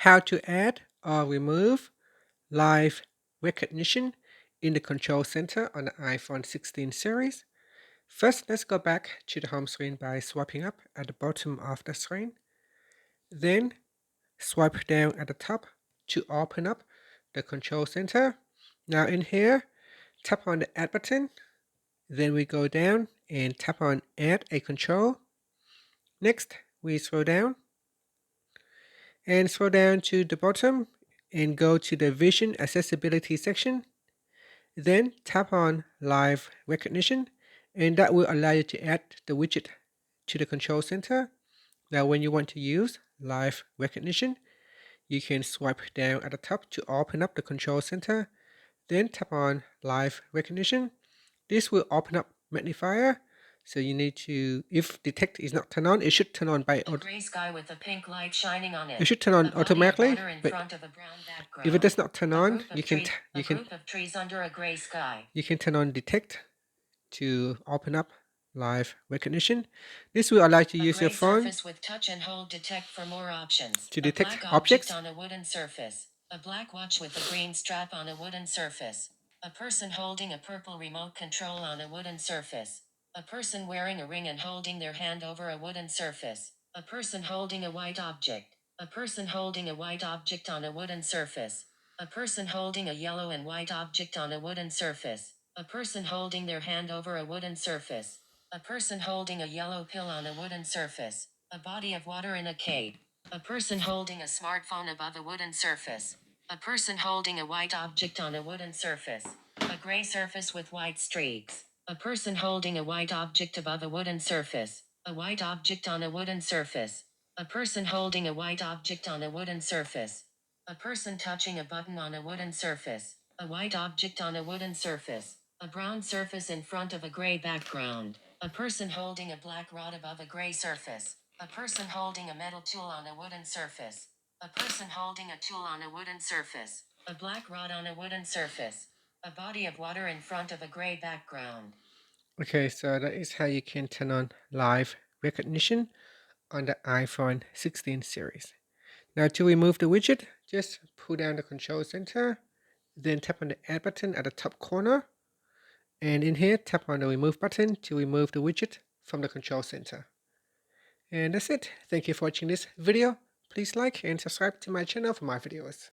how to add or remove live recognition in the control center on the iPhone 16 series. First, let's go back to the home screen by swiping up at the bottom of the screen. Then swipe down at the top to open up the control center. Now in here, tap on the add button. Then we go down and tap on add a control. Next, we scroll down to the bottom and go to the vision accessibility section. Then tap on live recognition, and that will allow you to add the widget to the control center. Now when you want to use live recognition, you can swipe down at the top to open up the control center, then tap on live recognition. This will open up magnifier. So you need to, if detect is not turned on, it should turn on by gray sky with a pink light shining on it. It should turn on automatically. But if it does not turn on, you can trees under a gray sky. You can turn on detect to open up live recognition. This will allow you to use your phone with touch and hold detect for more options. to detect a black objects on a wooden surface. A black watch with a green strap on a wooden surface. A person holding a purple remote control on a wooden surface. A person wearing a ring and holding their hand over a wooden surface. A person holding a white object. A person holding a white object on a wooden surface. A person holding a yellow and white object on a wooden surface. A person holding their hand over a wooden surface. A person holding a yellow pill on a wooden surface. A body of water in a cave. A person holding a smartphone above a wooden surface. A person holding a white object on a wooden surface. A gray surface with white streaks. A person holding a white object above a wooden surface. A white object on a wooden surface. A person holding a white object on a wooden surface. A person touching a button on a wooden surface. A white object on a wooden surface. A brown surface in front of a gray background. A person holding a black rod above a gray surface. A person holding a metal tool on a wooden surface. A person holding a tool on a wooden surface. A black rod on a wooden surface. A body of water in front of a gray background. Okay, so that is how you can turn on live recognition on the iPhone 16 series. Now to remove the widget, just pull down the control center, then tap on the add button at the top corner, and in here tap on the remove button to remove the widget from the control center. And that's it. Thank you for watching this video. Please like and subscribe to my channel for more videos.